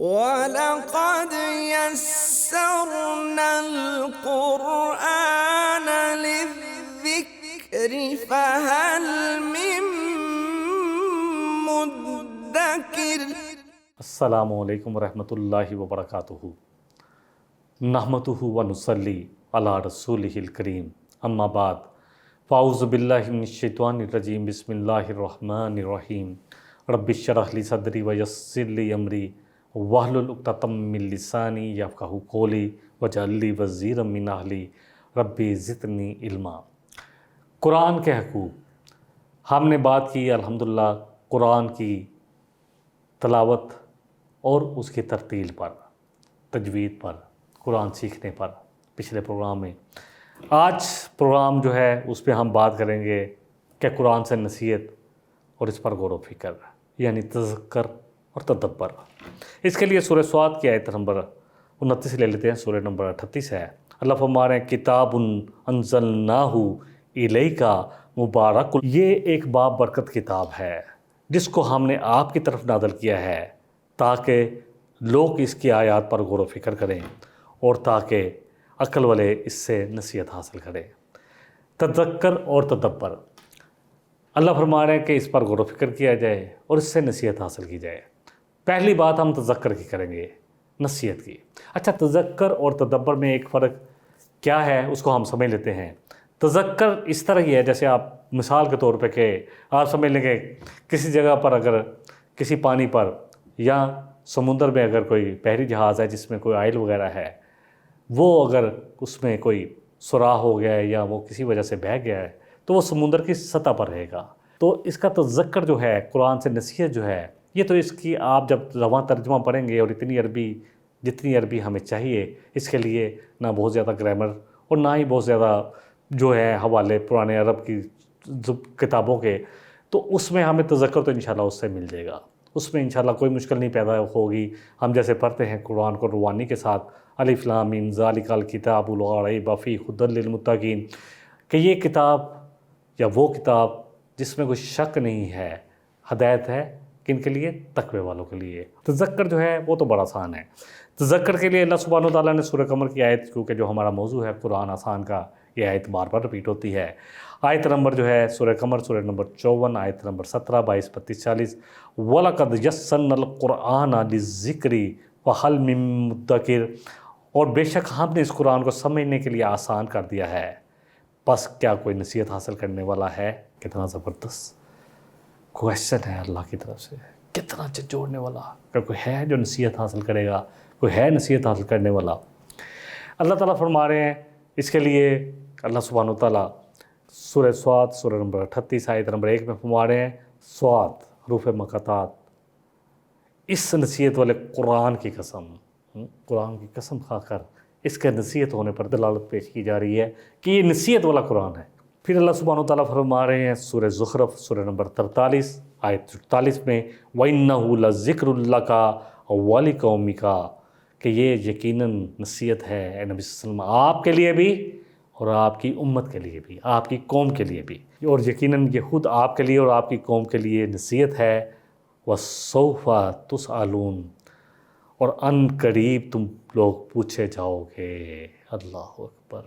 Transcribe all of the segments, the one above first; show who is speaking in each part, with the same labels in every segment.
Speaker 1: وَلَقَدْ يَسَّرْنَا الْقُرْآنَ لِلذِّكْرِ فَهَلْ مِن مُّدَّكِرٍ۔
Speaker 2: السلام علیکم ورحمۃ اللہ وبرکاتہ۔ نحمدہ ونصلی علی رسولہ الکریم، اما بعد، فاعوذ باللہ من الشیطان الرجیم، بسم اللہ الرحمن الرحیم۔ رب اشرح لی صدری ویسر لی امری واحلل عقدۃ من لسانی یفقہوا قولی واجعل لی وزیرا من اہلی رب زدنی علما۔ قرآن کے حقوق ہم نے بات کی الحمدللہ قرآن کی تلاوت اور اس کی ترتیل پر، تجوید پر، قرآن سیکھنے پر پچھلے پروگرام میں۔ آج پروگرام جو ہے اس پہ ہم بات کریں گے کہ قرآن سے نصیحت اور اس پر غور و فکر، یعنی تذکر اور تدبر۔ اس کے لیے سورہ صاد کی آیت نمبر 29 لے لیتے ہیں، سورہ نمبر 38 ہے۔ اللہ فرما رہے ہیں کتاب انزلناہ الیک مبارک، یہ ایک بابرکت کتاب ہے جس کو ہم نے آپ کی طرف نازل کیا ہے تاکہ لوگ اس کی آیات پر غور و فکر کریں اور تاکہ عقل والے اس سے نصیحت حاصل کریں۔ تذکر اور تدبر، اللہ فرما رہے ہیں کہ اس پر غور و فکر کیا جائے اور اس سے نصیحت حاصل کی جائے۔ پہلی بات ہم تذکر کی کریں گے، نصیحت کی۔ اچھا، تذکر اور تدبر میں ایک فرق کیا ہے اس کو ہم سمجھ لیتے ہیں۔ تذکر اس طرح ہی ہے جیسے آپ مثال کے طور پہ کہ آپ سمجھ لیں کہ کسی جگہ پر اگر کسی پانی پر یا سمندر میں اگر کوئی بحری جہاز ہے جس میں کوئی آئل وغیرہ ہے، وہ اگر اس میں کوئی سوراخ ہو گیا ہے یا وہ کسی وجہ سے بہہ گیا ہے تو وہ سمندر کی سطح پر رہے گا۔ تو اس کا تذکر جو ہے، قرآن سے نصیحت جو ہے، یہ تو اس کی آپ جب رواں ترجمہ پڑھیں گے، اور جتنی عربی ہمیں چاہیے، اس کے لیے نہ بہت زیادہ گرامر اور نہ ہی بہت زیادہ جو ہے حوالے پرانے عرب کی کتابوں کے، تو اس میں ہمیں تذکر تو انشاءاللہ اس سے مل جائے گا۔ اس میں انشاءاللہ کوئی مشکل نہیں پیدا ہوگی۔ ہم جیسے پڑھتے ہیں قرآن کو روانی کے ساتھ، الف لام میم ذالک الکتاب لا ریب فیہ ھدی للمتقین، کہ یہ کتاب یا وہ کتاب جس میں کوئی شک نہیں ہے، ہدایت ہے کن کے لیے؟ تقوی والوں کے لیے۔ تذکر جو ہے وہ تو بڑا آسان ہے۔ تذکر کے لیے اللہ سبحانہ وتعالیٰ نے سورہ قمر کی آیت، کیونکہ جو ہمارا موضوع ہے قرآن آسان کا، یہ آیت بار بار رپیٹ ہوتی ہے۔ آیت نمبر جو ہے سورہ قمر، سورہ نمبر 54، آیت نمبر 17، 22، 32، 40۔ وَلَقَدْ يَسَّرْنَا الْقُرْآنَ لِلذِّكْرِ فَهَلْ مِن مُّدَّكِرٍ، اور بے شک ہم نے اس قرآن کو سمجھنے کے لیے آسان کر دیا ہے، بس کیا کوئی نصیحت حاصل کرنے والا ہے؟ کتنا زبردست کویشچن ہے اللہ کی طرف سے، کتنا جھنجھوڑنے والا، کہ کوئی ہے جو نصیحت حاصل کرے گا، کوئی ہے نصیحت حاصل کرنے والا۔ اللہ تعالیٰ فرما رہے ہیں اس کے لیے، اللہ سبحانہ وتعالیٰ سورہ صاد، سورہ نمبر 38، آیت نمبر 1 میں فرما رہے ہیں، صاد حروف مقطعات، اس نصیحت والے قرآن کی قسم کھا کر اس کے نصیحت ہونے پر دلالت پیش کی جا رہی ہے کہ یہ نصیحت والا قرآن ہے۔ پھر اللہ سبحانہ وتعالیٰ فرما رہے ہیں سورہ زخرف، سورہ نمبر 43، آیت 44 میں، وَإِنَّهُ لَذِكْرٌ لَكَ وَلِقَوْمِكَ، کہ یہ یقیناً نصیحت ہے اے نبی صلی اللہ علیہ وسلم، آپ کے لیے بھی اور آپ کی امت کے لیے بھی، آپ کی قوم کے لیے بھی، اور یقیناً یہ خود آپ کے لیے اور آپ کی قوم کے لیے نصیحت ہے۔ وَسَوْفَ تُسْأَلُونَ، اور ان قریب تم لوگ پوچھے جاؤ گے۔ اللہ اکبر،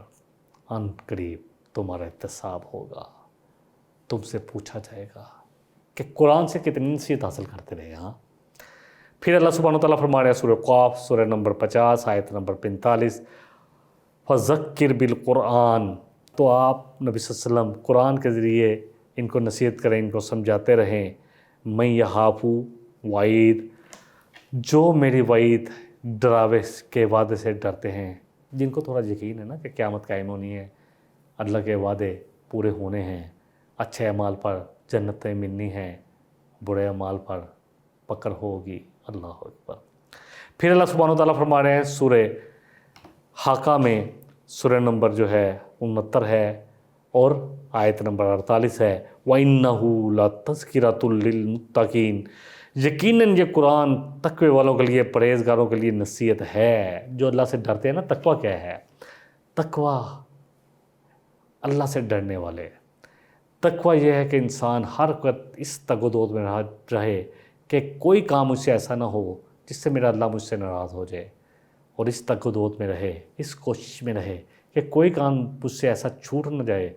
Speaker 2: ان قریب تمہارا احتساب ہوگا، تم سے پوچھا جائے گا کہ قرآن سے کتنی نصیحت حاصل کرتے رہے۔ ہاں، پھر اللہ سبحانہ وتعالیٰ فرما رہے ہیں سورہ قاف، سورہ نمبر 50، آیت نمبر 45، فذکر بالقرآن، تو آپ نبی صلی اللہ علیہ وسلم قرآن کے ذریعے ان کو نصیحت کریں، ان کو سمجھاتے رہیں۔ من یخاف وعید، جو میری وعید ڈراوے کے وعدے سے ڈرتے ہیں، جن کو تھوڑا یقین ہے نا کہ قیامت قائم ہونی ہے، اللہ کے وعدے پورے ہونے ہیں، اچھے اعمال پر جنتیں ملنی ہیں، برے اعمال پر پکڑ ہوگی۔ اللہ اکبر۔ پھر اللہ سبحانہ وتعالیٰ فرما رہے ہیں سورہ حاقہ میں، سورہ نمبر جو ہے 69 ہے اور آیت نمبر 48 ہے، وَإِنَّهُ لَتَذْكِرَةٌ لِّلْمُتَّقِينَ، یقیناً یہ قرآن تقوی والوں کے لیے، پرہیزگاروں کے لیے نصیحت ہے، جو اللہ سے ڈرتے ہیں نا۔ تقویٰ کیا ہے؟ تقویٰ اللہ سے ڈرنے والے۔ تقویٰ یہ ہے کہ انسان ہر وقت اس تگ و دو میں رہے کہ کوئی کام اس سے ایسا نہ ہو جس سے میرا اللہ مجھ سے ناراض ہو جائے، اور اس تقدوت میں رہے، اس کوشش میں رہے کہ کوئی کام مجھ سے ایسا چھوٹ نہ جائے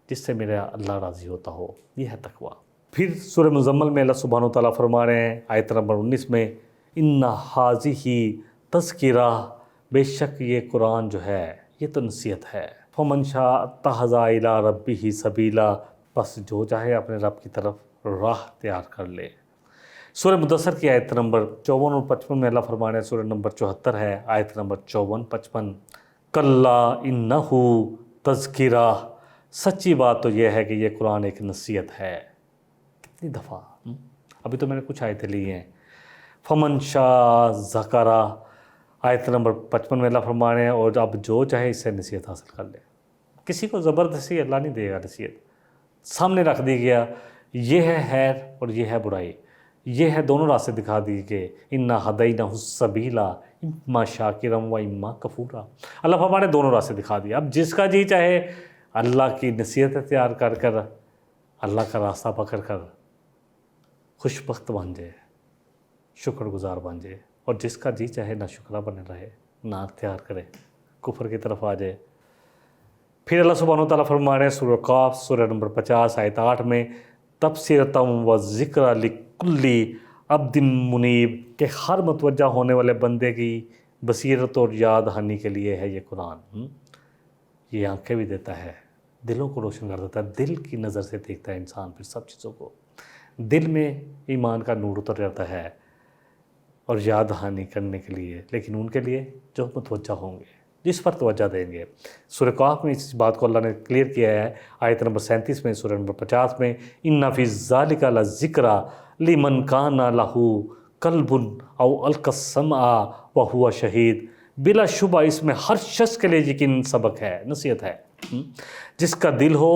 Speaker 2: جس سے میرا اللہ راضی ہوتا ہو۔ یہ ہے تقویٰ۔ پھر سورہ مزمل میں اللہ سبحانہ و تعالیٰ فرما رہے ہیں آیت نمبر 19 میں، ان ھذہ تذکرہ، بے شک یہ قرآن جو ہے یہ تو نصیحت ہے، فمن شاء اتخذ الی ربہ سبیلا، بس جو چاہے اپنے رب کی طرف راہ تیار کر لے۔ سورہ مدثر کی آیت نمبر 54 اور 55 میں اللہ فرما رہے ہیں، سورہ نمبر 74 ہے آیت نمبر 54-55، کلا انہ تذکرہ، سچی بات تو یہ ہے کہ یہ قرآن ایک نصیحت ہے۔ کتنی دفعہ ابھی تو میں نے کچھ آیتیں لی ہیں۔ فمن شاء ذکرہ، آیت نمبر 55 میں اللہ فرما رہے ہیں، اور اب جو چاہے اس سے نصیحت حاصل کر لے۔ کسی کو زبردستی اللہ نہیں دے گا نصیحت، سامنے رکھ دی گیا یہ ہے خیر اور یہ ہے برائی، یہ ہے دونوں راستے دکھا دیے کہ انا ہدیناہ السبیل اما شاکرا و اما کفورا، اللہ فرما نے دونوں راستے دکھا دیے۔ اب جس کا جی چاہے اللہ کی نصیحت اختیار کر کر اللہ کا راستہ پکڑ کر خوش بخت بن جائے، شکر گزار بن جائے، اور جس کا جی چاہے نہ شکرہ بنے رہے، نہ اختیار کرے، کفر کی طرف آ جائے۔ پھر اللہ سبحانہ و تعالیٰ فرما رہے ہیں سورہ قاف سورہ نمبر 50 آیت 8 میں، تبصرۃ و ذکر لکل عبد منیب، کہ ہر متوجہ ہونے والے بندے کی بصیرت اور یاد دہانی کے لیے ہے یہ قرآن۔ یہ آنکھیں بھی دیتا ہے، دلوں کو روشن کر دیتا ہے، دل کی نظر سے دیکھتا ہے انسان پھر سب چیزوں کو، دل میں ایمان کا نور اتر جاتا ہے، اور یاد دہانی کرنے کے لیے، لیکن ان کے لیے جو متوجہ ہوں گے، جس پر توجہ دیں گے۔ سورہ قاف میں اس بات کو اللہ نے کلیئر کیا ہے آیت نمبر 37 میں، سورہ نمبر 50 میں، ان فی ذالک لذکریٰ لمن کان لہ قلب او القی السمع وہو شہید، بلا شبہ اس میں ہر شخص کے لیے یقین سبق ہے، نصیحت ہے۔ جس کا دل ہو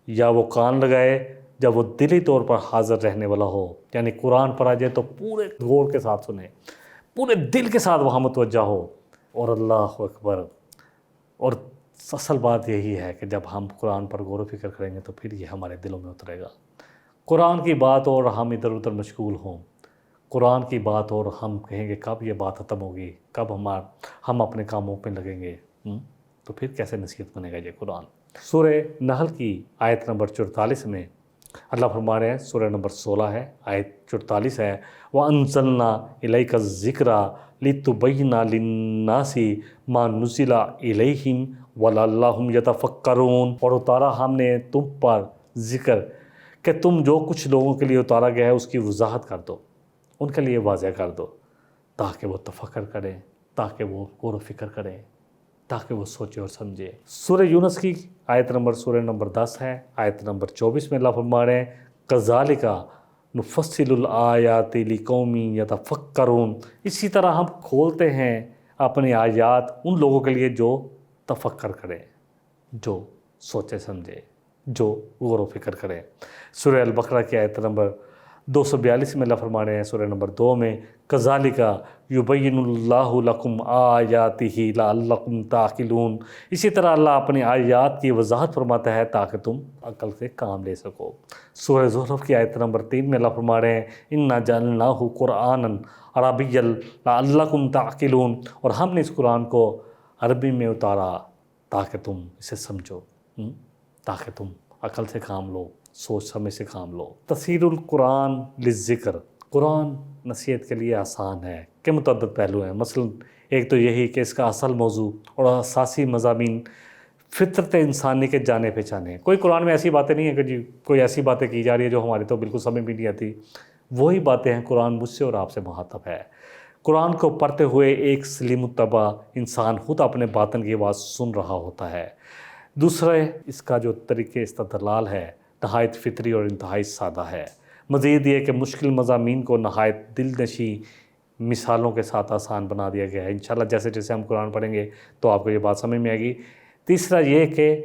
Speaker 2: یا وہ کان لگائے، جب وہ دلی طور پر حاضر رہنے والا ہو، یعنی قرآن پڑھا جائے تو پورے غور کے ساتھ سنیں، پورے دل کے ساتھ وہاں متوجہ ہو، اور اللہ اکبر۔ اور اصل بات یہی ہے کہ جب ہم قرآن پر غور و فکر کریں گے تو پھر یہ ہمارے دلوں میں اترے گا۔ قرآن کی بات اور ہم ادھر ادھر مشغول ہوں، قرآن کی بات اور ہم کہیں گے کب یہ بات ختم ہوگی، کب ہم اپنے کاموں پہ لگیں گے، تو پھر کیسے نصیحت بنے گا یہ قرآن۔ سورہ نحل کی آیت نمبر 44 میں اللہ فرما رہے ہیں، سورہ نمبر 16 ہے آیت 44 ہے، وَأَنزَلْنَا إِلَيْكَ الذِّكْرَ لِتُبَيِّنَ لِلنَّاسِ مَا نُزِّلَ إِلَيْهِمْ وَلَعَلَّهُمْ يَتَفَكَّرُونَ، اور اتارا ہم نے تم پر ذکر کہ تم جو کچھ لوگوں کے لیے اتارا گیا ہے اس کی وضاحت کر دو، ان کے لیے واضح کر دو، تاکہ وہ تفکر کریں، تاکہ وہ غور و فکر کریں، تاکہ وہ سوچے اور سمجھے۔ سورہ یونس کی آیت نمبر سورہ نمبر 10 ہے آیت نمبر 24 میں اللہ فرما رہے ہیں، کذالک نفصل الآیات لقوم یتفکرون، اسی طرح ہم کھولتے ہیں اپنی آیات ان لوگوں کے لیے جو تفکر کریں، جو سوچے سمجھے، جو غور و فکر کریں۔ سورہ البقرہ کی آیت نمبر 242 میں اللہ فرما رہے ہیں، سورہ نمبر 2 میں، کذالک یبین اللہ لکم آیاتہ لعلکم تعقلون، اسی طرح اللہ اپنی آیات کی وضاحت فرماتا ہے تاکہ تم عقل سے کام لے سکو۔ سورہ زخرف کی آیت نمبر 3 میں اللہ فرما رہے ہیں، انا جعلناہ قرآنا عربیا لعلکم تعقلون، اور ہم نے اس قرآن کو عربی میں اتارا تاکہ تم اسے سمجھو، تاکہ تم عقل سے کام لو، سوچ سمجھ سے کام لو۔ تفسیر القرآن للذکر، قرآن نصیحت کے لیے آسان ہے کہ متعدد پہلو ہیں، مثلا ایک تو یہی کہ اس کا اصل موضوع اور اساسی مضامین فطرت انسانی کے جانے پہچانے ہیں۔ کوئی قرآن میں ایسی باتیں نہیں ہیں کہ جی کوئی ایسی باتیں کی جا رہی ہے جو ہماری تو بالکل سمجھ بھی نہیں آتی، وہی باتیں ہیں، قرآن مجھ سے اور آپ سے مخاطب ہے۔ قرآن کو پڑھتے ہوئے ایک سلیم الطبع انسان خود اپنے باطن کی آواز سن رہا ہوتا ہے۔ دوسرا اس کا جو طریقہ استدلال ہے نہایت فطری اور انتہائی سادہ ہے۔ مزید یہ کہ مشکل مضامین کو نہایت دل نشیں مثالوں کے ساتھ آسان بنا دیا گیا ہے۔ انشاءاللہ جیسے جیسے ہم قرآن پڑھیں گے تو آپ کو یہ بات سمجھ میں آئے گی۔ تیسرا یہ کہ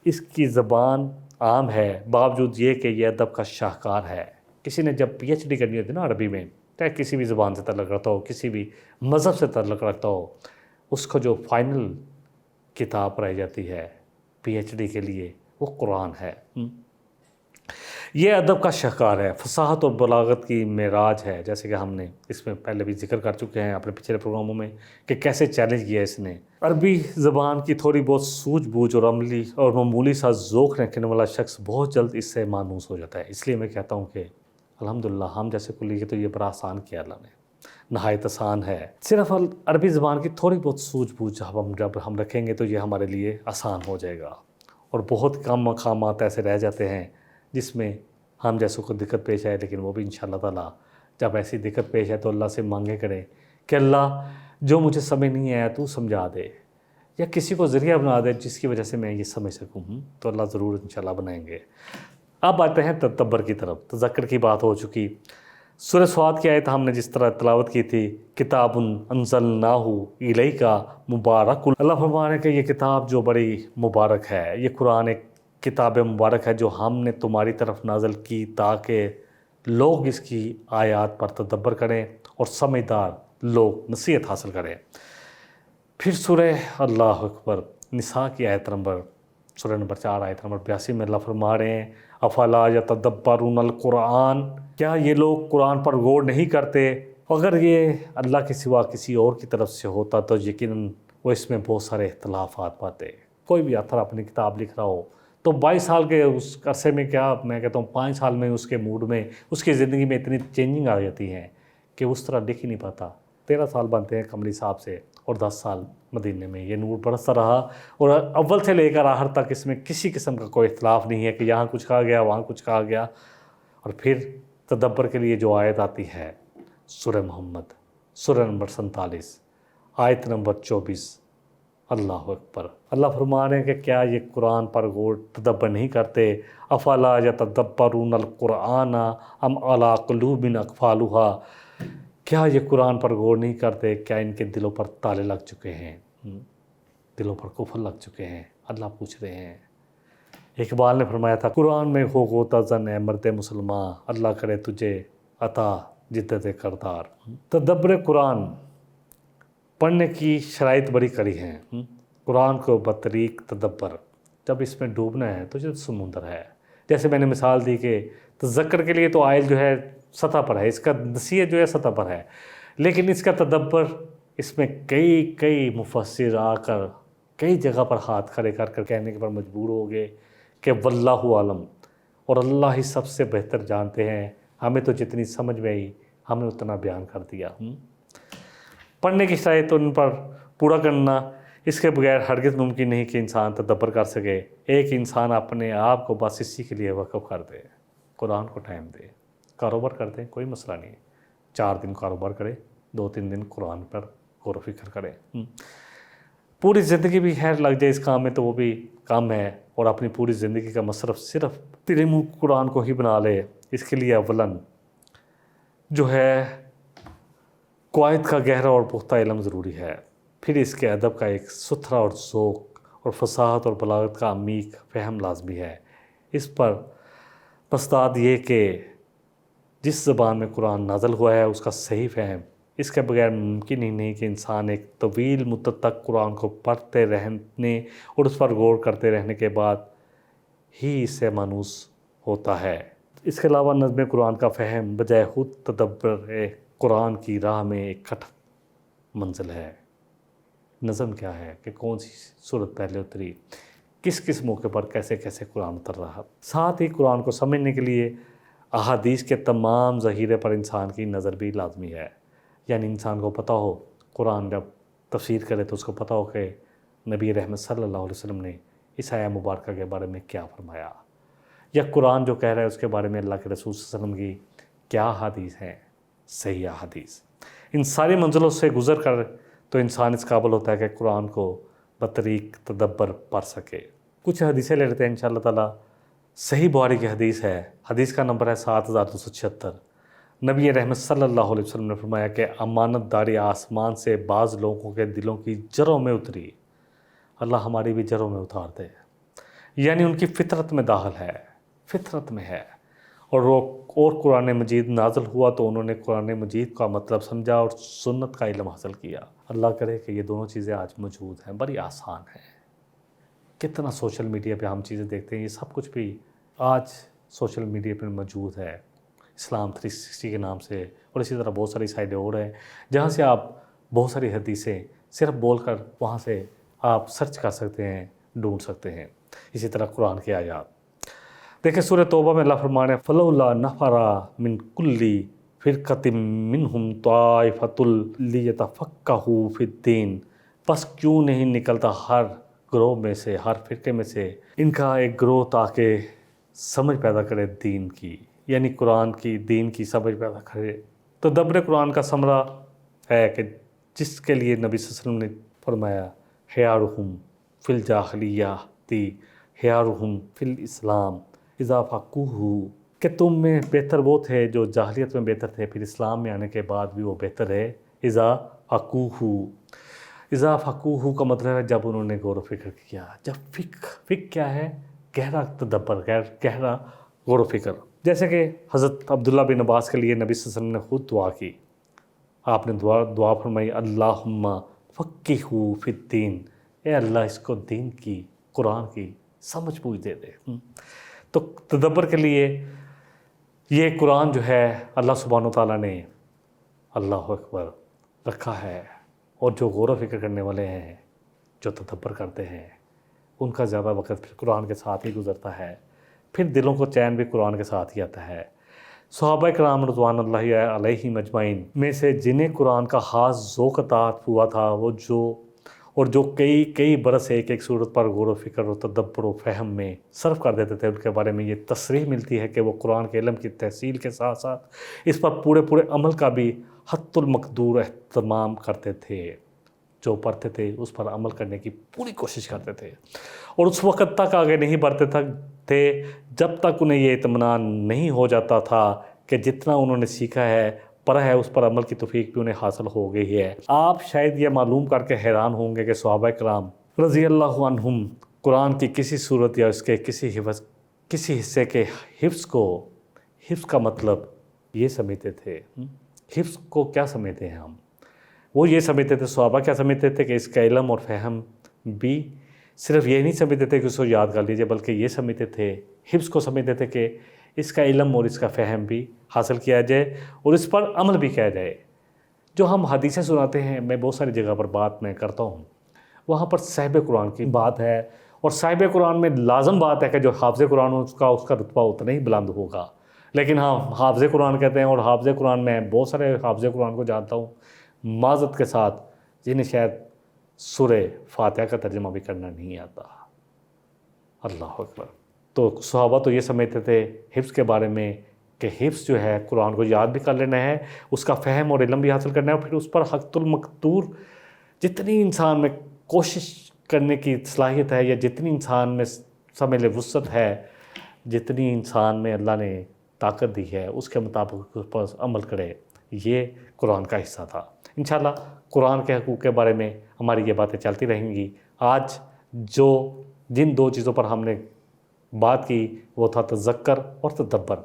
Speaker 2: اس کی زبان عام ہے، باوجود یہ کہ یہ ادب کا شاہکار ہے۔ کسی نے جب پی ایچ ڈی کرنی ہوتی ہے نا عربی میں، چاہے کسی بھی زبان سے تعلق رکھتا ہو، کسی بھی مذہب سے تعلق رکھتا ہو، اس کو جو فائنل کتاب پڑھائی جاتی ہے پی ایچ ڈی کے لیے وہ قرآن ہے۔ یہ ادب کا شاہکار ہے، فصاحت اور بلاغت کی معراج ہے، جیسے کہ ہم نے اس میں پہلے بھی ذکر کر چکے ہیں اپنے پچھلے پروگراموں میں کہ کیسے چیلنج کیا اس نے۔ عربی زبان کی تھوڑی بہت سوجھ بوجھ اور عملی اور معمولی سا ذوق رکھنے والا شخص بہت جلد اس سے مانوس ہو جاتا ہے۔ اس لیے میں کہتا ہوں کہ الحمدللہ ہم جیسے کو لیے تو یہ بڑا آسان کیا اللہ نے، نہایت آسان ہے۔ صرف عربی زبان کی تھوڑی بہت سوجھ بوجھ جب ہم رکھیں گے تو یہ ہمارے لیے آسان ہو جائے گا، اور بہت کم مقامات ایسے رہ جاتے ہیں جس میں ہم جیسوں کو دقت پیش آئے، لیکن وہ بھی انشاءاللہ تعالیٰ جب ایسی دقت پیش آئے تو اللہ سے مانگے کریں کہ اللہ جو مجھے سمجھ نہیں آیا تو سمجھا دے، یا کسی کو ذریعہ بنا دے جس کی وجہ سے میں یہ سمجھ سکوں، تو اللہ ضرور انشاءاللہ بنائیں گے۔ اب آتے ہیں تدبر کی طرف۔ تذکر کی بات ہو چکی، سورہ صاد کی آیت ہم نے جس طرح تلاوت کی تھی، کتاب انزلناہ الیک مبارک، اللہ فرما رہے ہیں کہ یہ کتاب جو بڑی مبارک ہے، یہ قرآن ایک کتاب مبارک ہے جو ہم نے تمہاری طرف نازل کی تاکہ لوگ اس کی آیات پر تدبر کریں اور سمجھدار لوگ نصیحت حاصل کریں۔ پھر سورہ اللہ اکبر نساء کی آیت نمبر سورہ نمبر 4 آیت نمبر 82 میں اللہ فرما رہے ہیں، افلا یتدبرون القرآن، کیا یہ لوگ قرآن پر غور نہیں کرتے؟ اگر یہ اللہ کے سوا کسی اور کی طرف سے ہوتا تو یقیناً وہ اس میں بہت سارے اختلافات پاتے۔ کوئی بھی آتھر اپنی کتاب لکھ رہا ہو تو 22 سال کے اس عرصے میں، کیا میں کہتا ہوں 5 سال میں اس کے موڈ میں، اس کی زندگی میں اتنی چینجنگ آ جاتی ہیں کہ اس طرح لکھ ہی نہیں پاتا۔ 13 سال بنتے ہیں کملی صاحب سے، اور 10 سال مدینے میں یہ نور برستا رہا، اور اول سے لے کر آخر تک اس میں کسی قسم کا کوئی اختلاف نہیں ہے کہ یہاں کچھ کہا گیا وہاں کچھ کہا گیا۔ اور پھر تدبر کے لیے جو آیت آتی ہے سورہ محمد سورہ نمبر 47 آیت نمبر 24، اللہ اکبر، اللہ فرما رہے ہیں کہ کیا یہ قرآن پر غور تدبر نہیں کرتے؟ افلا یتدبرون القرآن ام علی قلوب اقفالها، کیا یہ قرآن پر غور نہیں کرتے؟ کیا ان کے دلوں پر تالے لگ چکے ہیں، دلوں پر قفل لگ چکے ہیں؟ اللہ پوچھ رہے ہیں۔ اقبال نے فرمایا تھا، قرآن میں ہو غوطہ زن اے مرد مسلمان، اللہ کرے تجھے عطا جدت کردار۔ تدبر قرآن پڑھنے کی شرائط بڑی کڑی ہیں۔ قرآن کو بطریق تدبر، جب اس میں ڈوبنا ہے تو یہ سمندر ہے۔ جیسے میں نے مثال دی کہ تذکر کے لیے تو آئل جو ہے سطح پر ہے، اس کا نصیحت جو ہے سطح پر ہے، لیکن اس کا تدبر، اس میں کئی مفسر آ کر کئی جگہ پر ہاتھ کھڑے کر کر کہنے کے پر مجبور ہو گئے کہ واللہ عالم، اور اللہ ہی سب سے بہتر جانتے ہیں، ہمیں تو جتنی سمجھ میں آئی ہم نے اتنا بیان کر دیا۔ پڑھنے کی شرائط ان پر پورا کرنا، اس کے بغیر ہرگز ممکن نہیں کہ انسان تدبر کر سکے۔ ایک انسان اپنے آپ کو بس اسی کے لیے وقف کر دے، قرآن کو ٹائم دے، کاروبار کرتے ہیں کوئی مسئلہ نہیں، 4 دن کاروبار کرے، 2-3 دن قرآن پر غور و فکر کرے۔ پوری زندگی بھی خیر لگ جائے اس کام میں تو وہ بھی کام ہے، اور اپنی پوری زندگی کا مصرف صرف علم قرآن کو ہی بنا لے، اس کے لیے اولاً جو ہے قواعد کا گہرا اور پختہ علم ضروری ہے، پھر اس کے ادب کا ایک ستھرا اور ذوق اور فصاحت اور بلاغت کا عمیق فہم لازمی ہے۔ اس پر مستعد یہ کہ جس زبان میں قرآن نازل ہوا ہے اس کا صحیح فہم، اس کے بغیر ممکن ہی نہیں کہ انسان ایک طویل مدت تک قرآن کو پڑھتے رہنے اور اس پر غور کرتے رہنے کے بعد ہی اس سے مانوس ہوتا ہے۔ اس کے علاوہ نظم قرآن کا فہم بجائے خود تدبر قرآن کی راہ میں ایک کٹھن منزل ہے۔ نظم کیا ہے کہ کون سی صورت پہلے اتری، کس موقع پر کیسے قرآن اتر رہا۔ ساتھ ہی قرآن کو سمجھنے کے لیے احادیث کے تمام ذخیرے پر انسان کی نظر بھی لازمی ہے، یعنی انسان کو پتہ ہو، قرآن جب تفسیر کرے تو اس کو پتہ ہو کہ نبی رحمت صلی اللہ علیہ وسلم نے اس آیہ مبارکہ کے بارے میں کیا فرمایا، یا قرآن جو کہہ رہا ہے اس کے بارے میں اللہ کے رسول صلی اللہ علیہ وسلم کی کیا حدیث ہیں، صحیح حدیث۔ ان ساری منزلوں سے گزر کر تو انسان اس قابل ہوتا ہے کہ قرآن کو بطریق تدبر پڑھ سکے۔ کچھ حدیثیں لے لیتے ہیں انشاءاللہ تعالیٰ۔ صحیح بخاری کی حدیث ہے، حدیث کا نمبر ہے 7276۔ نبی رحمت صلی اللہ علیہ وسلم نے فرمایا کہ امانت داری آسمان سے بعض لوگوں کے دلوں کی جڑوں میں اتری، اللہ ہماری بھی جڑوں میں اتار دے، یعنی ان کی فطرت میں داخل ہے، فطرت میں ہے، اور قرآن مجید نازل ہوا تو انہوں نے قرآن مجید کا مطلب سمجھا اور سنت کا علم حاصل کیا۔ اللہ کرے کہ یہ دونوں چیزیں آج موجود ہیں، بڑی آسان ہیں۔ کتنا سوشل میڈیا پہ ہم چیزیں دیکھتے ہیں، یہ سب کچھ بھی آج سوشل میڈیا پر موجود ہے، اسلام 360 کے نام سے، اور اسی طرح بہت ساری سائٹیں اور ہیں جہاں سے آپ بہت ساری حدیثیں صرف بول کر وہاں سے آپ سرچ کر سکتے ہیں، ڈھونڈ سکتے ہیں۔ اسی طرح قرآن کے آیات دیکھیں، سورہ توبہ میں اللہ فرمانے فلولا نفر من کل فرقۃ منہم طائفۃ لیتفقہوا فی الدین، پس کیوں نہیں نکلتا ہر گروہ میں سے، ہر فرقے میں سے ان کا ایک گروہ تاکہ سمجھ پیدا کرے دین کی، یعنی قرآن کی، دین کی سمجھ پیدا کرے۔ تدبر قرآن کا ثمرہ ہے کہ جس کے لیے نبی صلی اللہ علیہ وسلم نے فرمایا خیارہم فی الجاہلیۃ خیارہم فی الاسلام اذا فقہوا، کہ تم میں بہتر وہ تھے جو جاہلیت میں بہتر تھے، پھر اسلام میں آنے کے بعد بھی وہ بہتر ہے۔ اذا فقہوا، اذا فقہوا کا مطلب ہے جب انہوں نے غور و فکر کیا۔ جب فقہ کیا ہے؟ گہرا تدبر، گہرا غور و فکر۔ جیسے کہ حضرت عبداللہ بن عباس کے لیے نبی صلی اللہ علیہ وسلم نے خود دعا کی، آپ نے دعا فرمائی اللہم فقہہ فی الدین، اے اللہ اس کو دین کی، قرآن کی سمجھ بوجھ دے دے۔ تو تدبر کے لیے یہ قرآن جو ہے اللہ سبحانہ و تعالیٰ نے اللہ اکبر رکھا ہے، اور جو غور و فکر کرنے والے ہیں، جو تدبر کرتے ہیں، ان کا زیادہ وقت پھر قرآن کے ساتھ ہی گزرتا ہے، پھر دلوں کو چین بھی قرآن کے ساتھ ہی آتا ہے۔ صحابہ کرام رضوان اللہ علیہم اجمعین میں سے جنہیں قرآن کا خاص ذوق عطا ہوا تھا، وہ جو کئی برس ایک صورت پر غور و فکر و تدبر و فہم میں صرف کر دیتے تھے، ان کے بارے میں یہ تصریح ملتی ہے کہ وہ قرآن کے علم کی تحصیل کے ساتھ ساتھ اس پر پورے عمل کا بھی حد المقدور اہتمام کرتے تھے۔ جو پڑھتے تھے اس پر عمل کرنے کی پوری کوشش کرتے تھے، اور اس وقت تک آگے نہیں بڑھتے تھے جب تک انہیں یہ اطمینان نہیں ہو جاتا تھا کہ جتنا انہوں نے سیکھا ہے، پڑھا ہے، اس پر عمل کی توفیق بھی انہیں حاصل ہو گئی ہے۔ آپ شاید یہ معلوم کر کے حیران ہوں گے کہ صحابہ کرام رضی اللہ عنہم قرآن کی کسی صورت یا اس کے کسی حصے کے حفظ کا مطلب یہ سمجھتے تھے۔ حفظ کو کیا سمجھتے ہیں ہم؟ وہ یہ سمجھتے تھے، صحابہ کیا سمجھتے تھے کہ اس کا علم اور فہم بھی صرف یہ نہیں سمجھتے تھے کہ اس کو یاد کر لیجئے، بلکہ یہ سمجھتے تھے، حفظ کو سمجھتے تھے کہ اس کا علم اور اس کا فہم بھی حاصل کیا جائے اور اس پر عمل بھی کیا جائے۔ جو ہم حدیثیں سناتے ہیں، میں بہت ساری جگہ پر بات میں کرتا ہوں، وہاں پر صاحب قرآن کی بات ہے، اور صاحب قرآن میں لازم بات ہے کہ جو حافظ قرآن ہو اس کا رتبہ اتنا ہی بلند ہوگا۔ لیکن ہاں، حافظ قرآن کہتے ہیں، اور حافظ قرآن میں بہت سارے حافظ قرآن کو جانتا ہوں معذرت کے ساتھ، جنہیں شاید سورہ فاتحہ کا ترجمہ بھی کرنا نہیں آتا۔ اللہ اکبر۔ تو صحابہ تو یہ سمجھتے تھے حفظ کے بارے میں کہ حفظ جو ہے قرآن کو یاد بھی کر لینا ہے، اس کا فہم اور علم بھی حاصل کرنا ہے، اور پھر اس پر حد المقدور جتنی انسان میں کوشش کرنے کی صلاحیت ہے، یا جتنی انسان میں سمجھ لے وسعت ہے، جتنی انسان میں اللہ نے طاقت دی ہے، اس کے مطابق اس پر عمل کرے۔ یہ قرآن کا حصہ تھا۔ انشاءاللہ قرآن کے حقوق کے بارے میں ہماری یہ باتیں چلتی رہیں گی۔ آج جن دو چیزوں پر ہم نے بات کی وہ تھا تذکر اور تدبر۔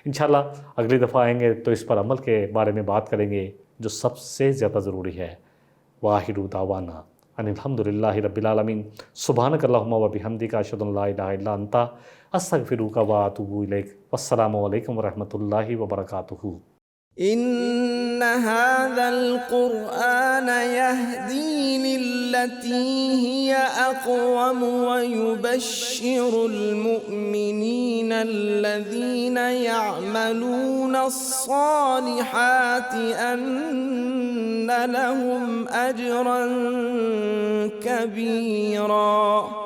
Speaker 2: انشاءاللہ اگلی دفعہ آئیں گے تو اس پر عمل کے بارے میں بات کریں گے، جو سب سے زیادہ ضروری ہے۔ وآخر دعوانا ان الحمدللہ رب العالمین، سبحانک اللہم و بحمدک، اشہد ان لا الہ الا انت، استغفرک و اتوب الیک۔ والسلام علیکم ورحمۃ اللہ وبرکاتہ۔
Speaker 1: إن هذا القرآن يهدي للتي هي أقوم ويبشر المؤمنين الذين يعملون الصالحات أن لهم أجرا كبيرا